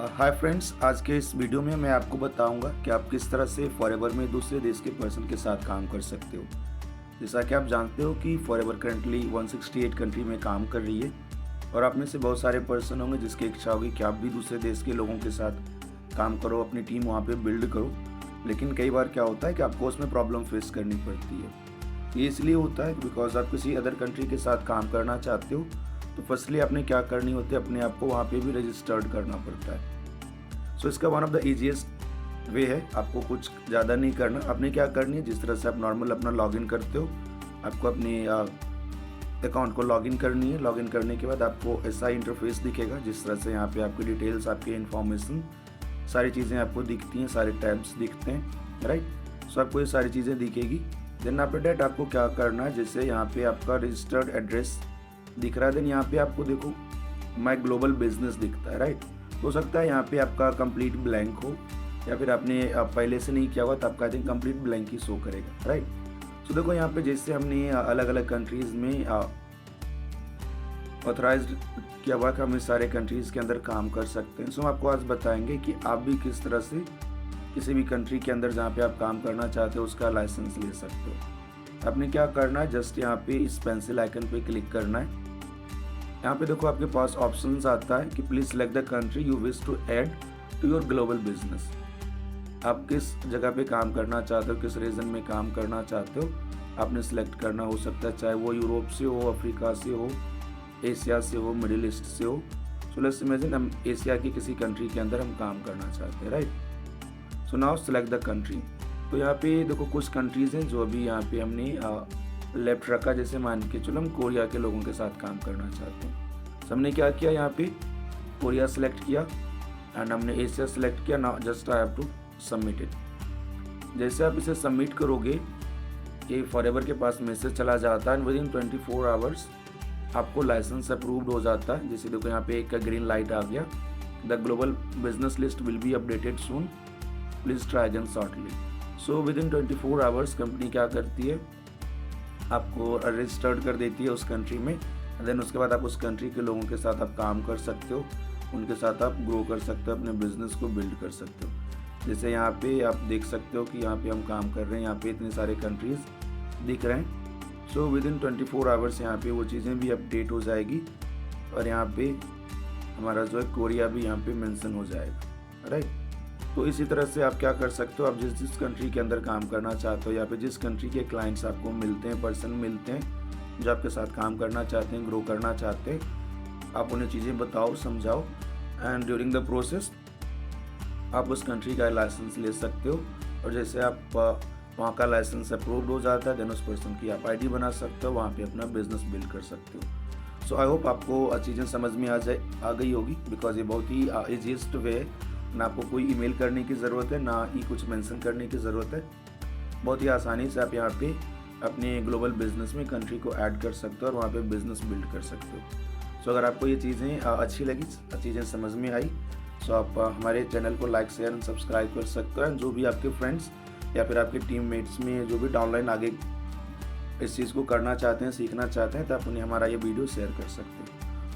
Hi friends, आज के इस वीडियो में मैं आपको बताऊंगा कि आप किस तरह से फॉरएवर में दूसरे देश के पर्सन के साथ काम कर सकते हो। जैसा कि आप जानते हो कि फॉरएवर करंटली 168 कंट्री में काम कर रही है और आप में से बहुत सारे पर्सन होंगे जिसकी इच्छा होगी कि आप भी दूसरे देश के लोगों के साथ काम करो, अपनी टीम वहाँ पे बिल्ड करो। लेकिन कई बार क्या होता है कि आपको उसमें प्रॉब्लम फेस करनी पड़ती है। ये इसलिए होता है बिकॉज आप किसी अदर कंट्री के साथ काम करना चाहते हो, तो फर्स्टली आपने क्या करनी होती है, अपने आप को वहाँ पे भी रजिस्टर्ड करना पड़ता है। सो इसका वन ऑफ द ईजीएस्ट वे है, आपको कुछ ज़्यादा नहीं करना। आपने क्या करनी है, जिस तरह से आप नॉर्मल अपना लॉगिन करते हो, आपको अपने अकाउंट को लॉगिन करनी है। लॉगिन करने के बाद आपको ऐसा इंटरफेस दिखेगा जिस तरह से यहाँ पे आपकी डिटेल्स, आपकी इन्फॉर्मेशन, सारी चीज़ें आपको दिखती हैं, सारे टैब्स दिखते हैं, राइट। सो आपको ये सारी चीज़ें दिखेगी। देन आफ्टर डैट आपको क्या करना है, जैसे यहाँ पे आपका रजिस्टर्ड एड्रेस दिख रहा है, देन यहाँ पे आपको देखो माई ग्लोबल बिजनेस दिखता है, राइट। हो सकता है यहाँ पे आपका कंप्लीट ब्लैंक हो या फिर आपने पहले से नहीं किया हुआ तो आपका I think complete blank he show करेगा, राइट। सो देखो यहाँ पे जैसे हमने अलग अलग कंट्रीज़ में ऑथराइज्ड किया हुआ कि हम इस सारे कंट्रीज़ के अंदर काम कर सकते हैं। सो हम आपको आज बताएंगे कि आप भी किस तरह से किसी भी कंट्री के अंदर जहाँ पे आप काम करना चाहते हो उसका लाइसेंस ले सकते हो। आपने क्या करना है, जस्ट यहाँ पे इस पेंसिल आइकन पे क्लिक करना है। यहाँ पे देखो आपके पास ऑप्शंस आता है कि please select the country you wish to add to your global business. आप किस जगह पे काम करना चाहते हो, किस रीजन में काम करना चाहते हो, आपने सेलेक्ट करना। हो सकता है चाहे वो यूरोप से हो, अफ्रीका से हो, एशिया से हो, मिडिल ईस्ट से हो। सो लेट्स इमेजिन हम एशिया की किसी कंट्री के अंदर हम काम करना चाहते हैं, right. So now select the country. तो यहाँ पे देखो कुछ कंट्रीज हैं जो अभी यहाँ पे हमने लेफ्ट रखा। जैसे मान के चलो हम कोरिया के लोगों के साथ काम करना चाहते हैं। तो हमने क्या किया, यहाँ पे कोरिया सेलेक्ट किया एंड हमने एशिया सेलेक्ट किया। Now just I have to submit it. जैसे आप इसे सबमिट करोगे ये फॉरएवर के पास मैसेज चला जाता है एंड विद इन 24 आवर्स आपको लाइसेंस अप्रूव्ड हो जाता है। जैसे देखो यहाँ पे एक ग्रीन लाइट आ गया, the global business list will be updated soon, please try again shortly. So with in 24 hours company क्या करती है, आपको रजिस्टर्ड कर देती है उस कंट्री में। देन उसके बाद आप उस कंट्री के लोगों के साथ आप काम कर सकते हो, उनके साथ आप ग्रो कर सकते हो, अपने बिजनेस को बिल्ड कर सकते हो। जैसे यहाँ पे आप देख सकते हो कि यहाँ पे हम काम कर रहे हैं, यहाँ पे इतने सारे कंट्रीज दिख रहे हैं। सो विद इन 24 आवर्स यहाँ पे वो चीज़ें भी अपडेट हो जाएगी और यहाँ पे हमारा जो है कोरिया भी यहाँ पे मेंशन हो जाएगा, राइट। तो इसी तरह से आप क्या कर सकते हो, आप जिस जिस कंट्री के अंदर काम करना चाहते हो या फिर जिस कंट्री के क्लाइंट्स आपको मिलते हैं, पर्सन मिलते हैं जो आपके साथ काम करना चाहते हैं, ग्रो करना चाहते हैं, आप उन्हें चीज़ें बताओ, समझाओ एंड ड्यूरिंग द प्रोसेस आप उस कंट्री का लाइसेंस ले सकते हो। और जैसे आप वहाँ का लाइसेंस अप्रूव्ड हो जाता है देन उस पर्सन की आप आईडी बना सकते हो, वहाँ पे अपना बिजनेस बिल्ड कर सकते हो। सो आई होप आपको चीज़ें समझ में आ गई होगी बिकॉज ये बहुत ही ईजीएस्ट वे है। ना आपको कोई ईमेल करने की ज़रूरत है, ना ही कुछ मेंशन करने की ज़रूरत है। बहुत ही आसानी से आप यहाँ पे अपने ग्लोबल बिजनेस में कंट्री को ऐड कर सकते हो और वहाँ पे बिजनेस बिल्ड कर सकते हो। सो अगर आपको ये चीज़ें अच्छी लगी, चीज़ें समझ में आई, सो आप हमारे चैनल को लाइक, शेयर एंड सब्सक्राइब कर सकते हो। एंड जो भी आपके फ्रेंड्स या फिर आपके टीममेट्स में जो भी डाउनलाइन आगे इस चीज़ को करना चाहते हैं, सीखना चाहते हैं, तो आप उन्हें हमारा ये वीडियो शेयर कर सकते हैं।